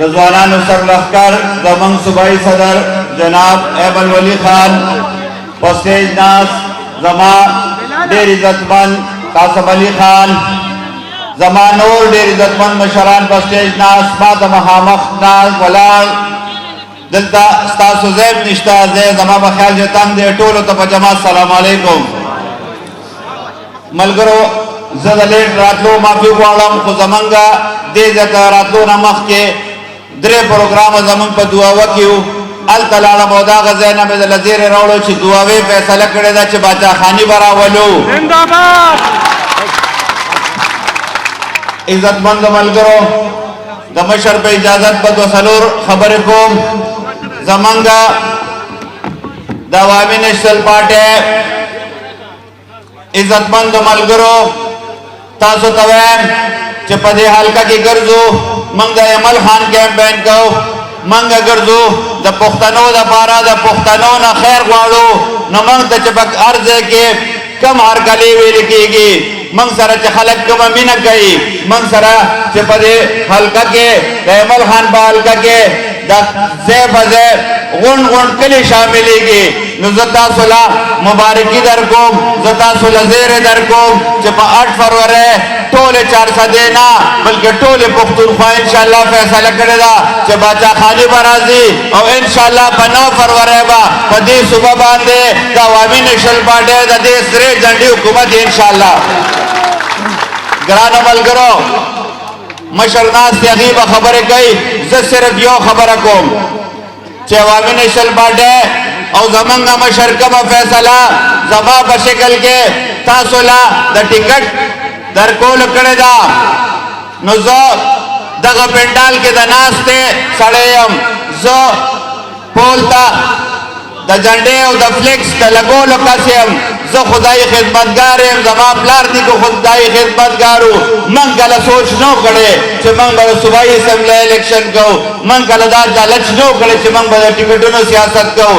रजवानान सरलखकर दमंग सूबाई सदर जनाब एबल वली खान पस्टेज नास जमा डेर इज्जतमंद कासम अली खान जमानोर डेर इज्जतमंद मशरान पस्टेज नास मातम हामख नास वलाल दलता स्तासु ज़ैब निश्ता ज़े जमा बख्याल जतंग दे टोलो तप जमा सलाम अलैकुम मलगरो ज़दलेट रातलो माफी वालम खुजमंगा दे जता रातलो नमख के द्रे प्रोग्राम जमन पर दुआ वकियो अल तलाला मौदा गज़ैना में लज़ीर रावलो ची दुआवे फैसला करे दा ची बाचा खानी बरावलो जिंदाबाद इज्जतमंद मलगरो दमशर पे इजाजत बदो सलूर खबर को जमंगा दवामी नेशनल पार्टी इज्जतमंद मलगरो तासो तवैम चपदे हल्का की गर्जो मंगा अमल खान कैंपेन को मंगा गर्जो द पुख्तनो द पारा द पुख्तनो न खैर वाड़ो न मंग द चपक अर्ज के कम हर कली वे लिखेगी मंग सरा चखलक कम मिन गई मंग सरा चपदे हल्का के अमल खान बा हल्का के द जे बजे गुण गुण कली शामिलेगी नुज़ता सुला मुबारकी दर को ज़ता सुला ज़ेर दर को चपा 8 फरवरी टोले 400 देना बल्कि टोले पुख्तूनख्वा इंशाअल्लाह फैसला करेगा कि बाचा खाली बराजी और इंशाअल्लाह 9 फरवरी बा पदी सुबह बांधे दवामी नेशनल पार्टी दे सरे झंडी हुकूमत इंशाअल्लाह ग्रान अमल करो मशरनास तगीब खबर गई सिर्फ यो खबर को अवामी नेशनल पार्टी और जमंगा मशरकम फैसला जमा बशकल के तासुला द टिकट दर कोल कड़ेदा नुज़ो दगा पेंडाल के दनास्ते सड़ेयम जो पोलता द झंडे और द फ्लेक्स द लगो लोकासियम जो खुदाई खिदमतगार है जमा प्लार दी को खुदाई खिदमतगारू मंगल सोच नो करे che मंगल सुबाई असेंबली इलेक्शन को मंगल दा लालच नो करे che मंगल टिकटों सियासत को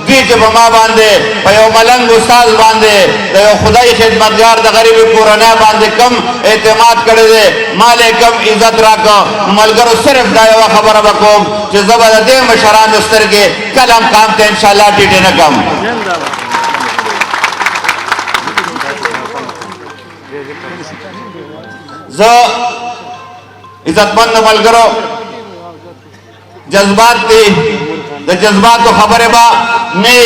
बीच बमा बांधे पयो मलंग उस्ताद बांधे दयो खुदाई खिदमतगार द गरीब पुराना बांधे कम एतमाद करे दे माले कम इज्जत राखो मलगर सिर्फ दायो खबर बको जे जबरदस्ती मशरान उस्तर के कलम काम ते इंशाअल्लाह टीटे न कम जो इज्जतमंद मलगरो जज्बात थी द जज्बात तो खबर बा मैं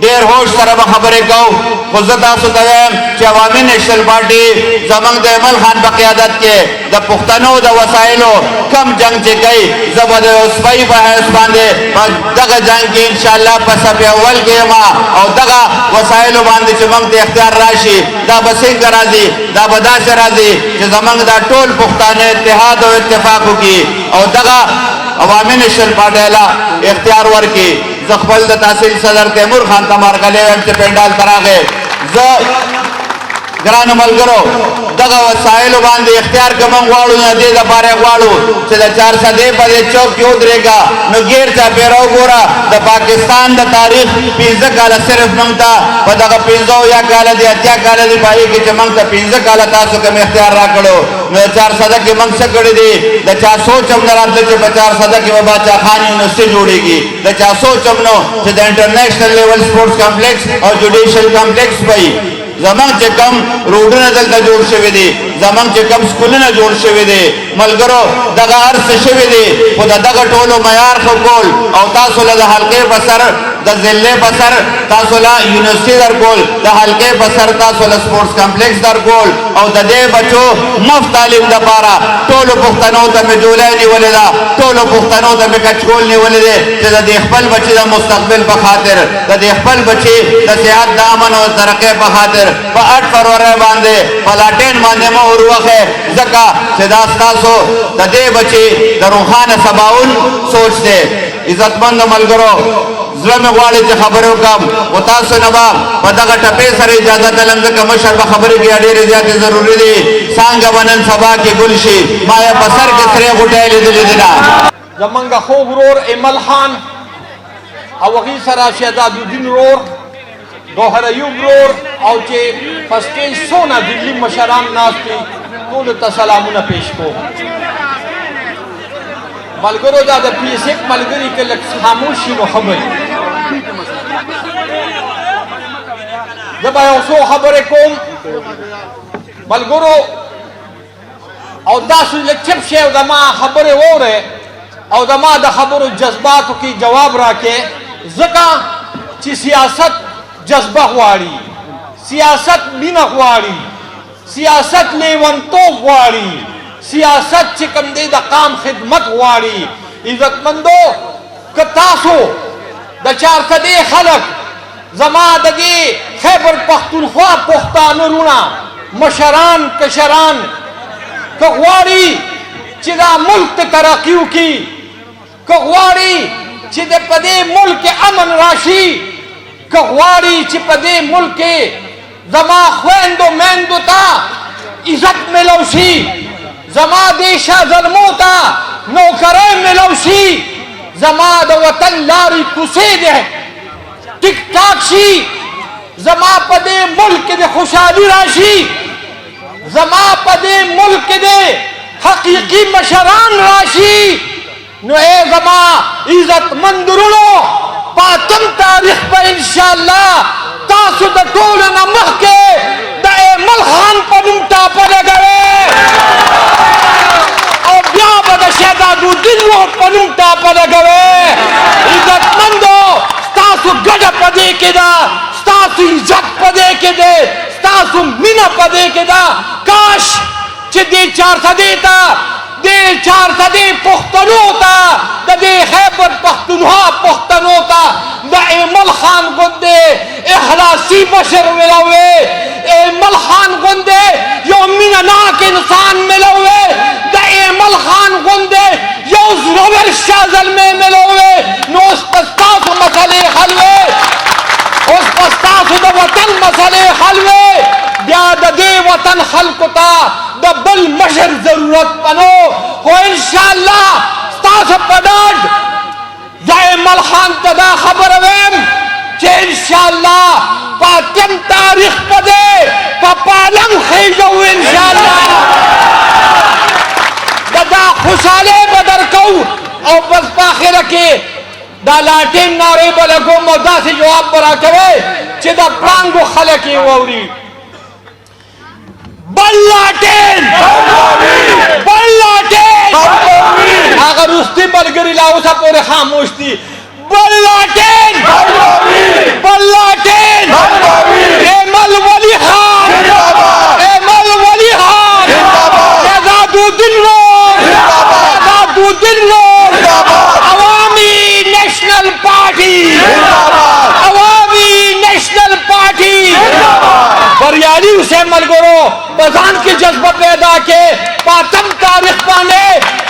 देर होश तरह खबर कहो खुजता सुतवैम अवामी नेशनल पार्टी जमंग द अमल खान बक़ियादत के द पुख्तनो द वसाइलो कम जंग चे गई जबद उसपाई बहस बांधे दगा जंग के इंशाअल्लाह पसब अव्वल के मां और दगा वसाइलो बांधे चमंग द इख्तियार राशि दा बसिंग राजी दा बदा से राजी जे जमंग दा टोल पुख्ताने इत्तेहाद और इत्तेफाक की और दगा अवामी नेशनल पार्टी ला इख्तियार वर की जखबल द तहसील सदर तैमूर खान तमार गले से पेंडाल तरागे जो ग्रान मलगरो दगा वसाइल बांधे इख्तियार कमंग वालू न दे दपारे वालू से 400 दे पर चौक क्यों उतरेगा न गेर चा पेरो गोरा द पाकिस्तान द तारीख पिज़्ज़ा काला सिर्फ मंगता बदगा पिज़्ज़ा या काला दे हत्या काला दे भाई के मंगता पिज़्ज़ा काला तासो के इख्तियार राखड़ो न 400 के मंग से कड़ी दी द 400 चमनर आते चे 400 के बाचा खानी न से जोड़ेगी द 400 चमनो से the international level sports complex और जुडिशियल कॉम्प्लेक्स भाई जमंग चे कम रोड न दलता जोड़ शेवे दे जमंग चे कम स्कूल न जोड़ शेवे दे मलगरो दगा हर से शेवे दे खुदा दगा टोलो मयार खकोल और तासुला द हल्के बसर द जिले बसर तासुला यूनिवर्सिटी दर गोल द हल्के बसर तासुला स्पोर्ट्स कॉम्प्लेक्स दर गोल और द दे बच्चो मुफ्त तालीम द पारा टोलो पुख्तनो द में जोले नहीं बोले दा टोलो पुख्तनो द में कचकोल नहीं बोले दे द देखभल बच्चे द मुस्तकबिल बखातिर द देखभल बच्चे द सेहत द अमन और तरक्की बखातिर 8 फरवरी बांधे पलाटेन बांधे में उर्वक है जका सिदास्ता सो दे बची दरुखान सबाउन सोचते इज्जतमंद मलगरो ज़्लम वाले चे खबरों कम उतासो नबा पता टपे सर इजाजत अलंज कमशर खबरें की अडेर ज्यादा जरूरी दी सांग बनन सभा की गुलशी माया बसर के सरे गुटेली दिलिना जमंगा खूब रोर इमल खान अवगी सरा शहजादुद्दीन रोर गौहर अयूब रोर और चे फस्टेज सोना दिल्ली मशरान नास्ती कुल तसलामुन पेश को ملګرو دا د پی ایس ایف ملګري کې لږ خاموش شي نو ښه به وي. زه به یو څو خبرې کوم ملګرو او تاسو لږ چپ شئ او زما خبرې واورئ او زما د خبرو جذباتو کې جواب راکړئ ځکه چې سیاست جذبه غواړي، سیاست مینه غواړي، سیاست لیونتوب غواړي، سیاست چې کوم دی د قام خدمت غواړي. عزتمندو که تاسو د چارسدې خلک زما د دې خیبر پښتونخوا پښتانه وروڼه مشران کشران که غواړي چې دا ملک ته ترقي وکړي، که غواړي چې په دې ملک کې امن راشي، که غواړي چې په دې ملک کې زما خویندو میندو ته عزت ملو شي، زما دې شاه زلمو ته نوکرۍ ملو شي، زما د وطن لارې کوڅې دې ټیک ټاک شي، زما په دې ملک کې د خوشحالي راشي، زما په دې ملک کې د حقیقي مشران راشي، نو اے زما عزتمند وروڼو پاتم تاریخ په انشاءالله تاسو د ټولو نه مخکې د ایمل خان په نوم ټاپه لګوئ او بیا به د شهزادالدین ورور په نوم ټاپه لګوئ. عزتمندو ستاسو ګډه په دې کې ده، ستاسو عزت په دې کې دی، ستاسو مینه په دې کې ده. کاش چې دې چارسدې ته دې چارسدې پښتنو ته د دې خیبر پښتونخوا پښتنو ته د ایمل خان غوندې اخلاصي مشر ملوي، ایمل خان غوندې یو مینه ناک انسان ملوي، د ایمل خان غوندې یو زړور شاه زلمی ملوي. نو اوس په ستاسو مسلې حل وي، اوس په ستاسو د وطن مسلې حل وي. بیا د دې وطن خلکو ته د بل مشر ضرورت پنو خو انشاءالله ستاسو په ډاډ زه ایمل خان ته دا خبره ویم چې انشاءالله په اتم تاریخ په دی په پالنګ خېږو انشاءالله دا خوشحالۍ به درکوو او بس په اخره کې دا لاټین نارې به لګوم او داسې جواب به راکوئ چې د پړانګو خلک یې واوري. بل لاټین بل لاټین هغه روستي ملګري لا اوسه پورې خاموش دي. بل لاټین بل لاټین ایمل ولی خان ایمل ولی خان شهزادالدین ورور شهزادالدین ورور عوامي نیشنل پارټي عوامي نیشنل پارټي بریالي اوسئ ملګرو، په ځان کې جذبه پیدا کړئ، په اتم تاریخ باندې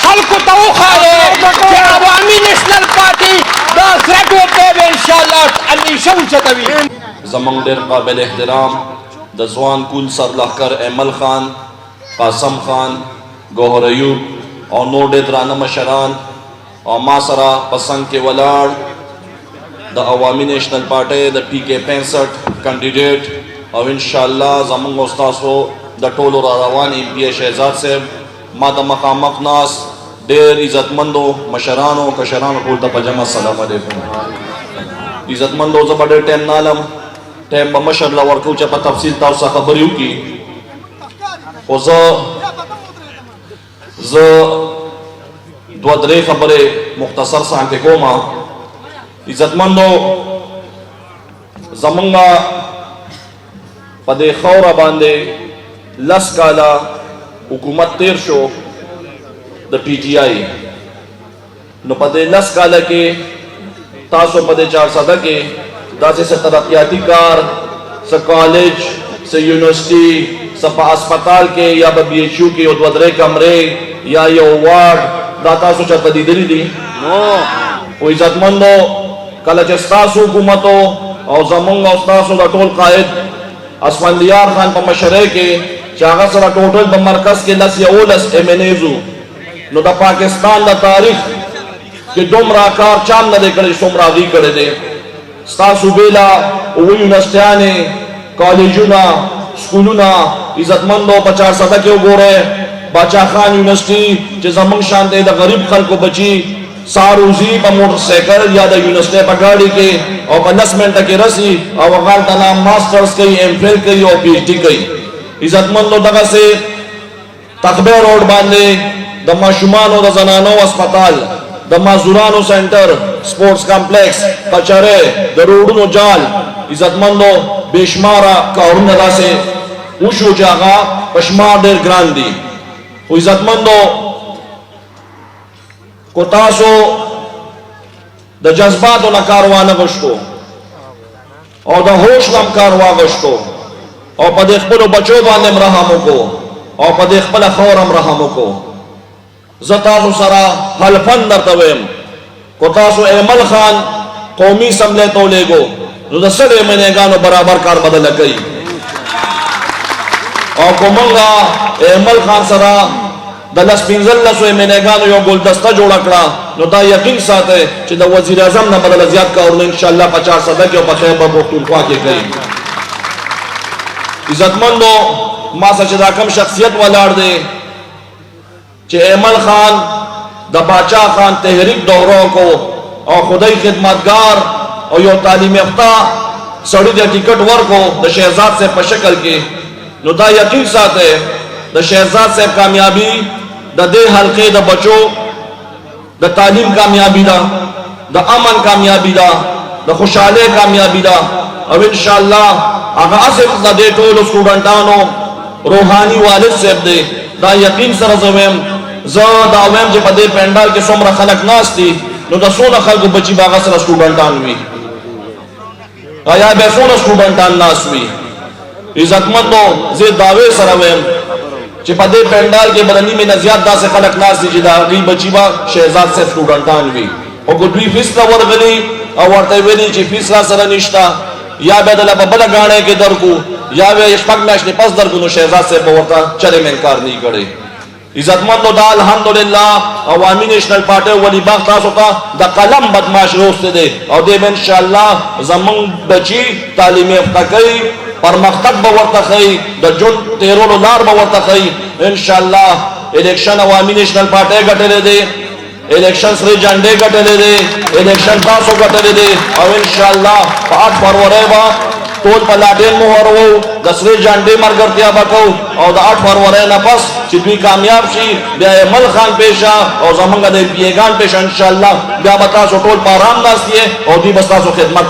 خلکو ته وښایئ چې عوامي نیشنل پارټي دا سره ټوټې به انشاءالله اندیشه اوچتوي. زمونږ ډېر قابل احترام د ځوان کول سرلښکر ایمل خان، قاسم خان، ګوهر ایوب او نور ډېر درانه مشران او ما سره په څنګ کې ولاړ د عوامي نیشنل پارټۍ د پی کې 65 کینډیډیټ او انشاءالله زمونږ او ستاسو د ټولو را روان ایم پی شهزاد صاحب ما د مخامخ ناس ډېر عزتمندو مشرانو کشرانو ټول ته په جمع السلام علیکم. عزتمندو زه به ډېر ټایم نه لم، ټایم به مشر له ورکوو چې په تفصیل تاسو سره خبرې وکړي، خو زه دوه درې خبرې مختصر څانګې کوم. عزتمندو زمونږ په دې خوره باندې 10 کاله حکومت تیر شو د پی ټی آی، نو په دې 10 کاله کې تاسو په دې 400 کې داسې څه ترقیاتي کار، څه کالج، څه یونیورسټي، څه په هسپتال کې یا په بي ایچ یو کې یو 2-3 کمرې یا یو وارډ دا تاسو چېرته لیدلي دي؟ خو عزتمندو کله چې ستاسو حکومت او زمونږ او ستاسو د ټول قائد اسفندیار خان په مشرۍ کې چې هغه سره ټوټل په مرکز کې 10-11 MNAs وو، نو د پاکستان د تاریخ کې دومره کار چا نه دی کړی څومره هغوی کړی دی. ستاسو بېله اووه یونیورسټیانې، کالجونه، سکولونه عزتمندو په 400 کې وګورئ باچا خان یونیورسٹی چې زمونږ شان دی د غریب خلکو بچي ساروزی په موټر سایکل یا د یونیورسٹی په گاڑی کې او په 10 منټه کې رسی او هغه د نام ماسترز کوي ایم فل کوي او پی ایچ ڈی کوي. عزتمندو دغه سه تخبه روډ باندې د ماشومانو د زنانو هسپتال، د مازدورانو سنټر، سپورټس کمپلیکس، کچره، د روډونو جال، عزتمندو بشماره کارونه داسې وشو چې هغه پشمار ډېر ګران دي. خو عزتمندو کو تاسو د جذباتو نه کار وانه غوښتو او د هوش نه کار واغوښتو او په دې خپلو بچو باندې رحم وکړو او په دې خپله خور هم رحم وکړو. زه تاسو سره حلفن درته ویم کو تاسو ایمل خان قومي اسمبلی ته ولېږو نو د سلو مینېګانو برابر کار بدله کوي او کو موږ ایمل خان سره د 15 مینېګانو یو ګلدسته جوړه کړه نو دا یقین ساتئ چې د وزیر اعظم نه بدله زیات کارونه انشاءالله 50 کې او په خیبر پښتونخوا کې کوي. عزتمندو ما سره چې دا کم شخصیت ولاړ دی چې ایمل خان د باچا خان تحریک دوره کو او خدای خدمتگار او یو تعلیم یافته سړی د ټیکټ ورکو د شهزاد صاحب په شکل کې نو دا یقین ساتئ د شهزاد صاحب کامیابی د دې حلقې د بچو د تعلیم کامیابی ده، د امن کامیابی ده، د خوشحاله کامیابی ده او ان شاء الله هغه اصل د دې ټول سټوډنټانو روحاني والد صاحب دی. دا یقین سره زویم زه دا وایم چې په دې پندال کې څومره خلک ناست دي نو د څونه خلکو بچي باغ سره سټوډنټان وي یا به څونه سټوډنټان ناست وي. عزتمندو زه داوی سره وایم چې په دې پندال کې بدني مې نه زیات داسې خلک ناست دي چې دا غي بچي با شهزاد صاحب سټوډنټان وي او کو دوی فیس لا ورغلي او ورته ویلي چې فیس را سره نشتا یا به دله په بل غاڼه کې درکو یا به شپږ میاشتې پس درکو نو شهزاد صاحب ورته چلے من کار نه کړي. عزتمندو دا الحمدلله عوامي نېشنل پارټي ولی باغ تاسو ته د قلم بدمعاش روسته دي او دې ان شاء الله زمون بچي تعلیم یافته کوي پرمختګ به ورته کوي د جون تیرولو لار به ورته کوي ان شاء الله. الیکشن عوامي نېشنل پارټي ګټلې دي، الیکشن سره جنډې ګټلې دي، الیکشن تاسو ګټلې دي او ان شاء الله په 8 فروری با ټول په لاټین مهر وو د سره جنډې مرګرتیا وکاو او د 8 فروری نه پس چې دوی کامیاب شي بیا ایمل خان پیشا او زمونږ د پیګان پیش ان شاء الله بیا به تاسو ټول په آرام ناست او دوی به تاسو خدمت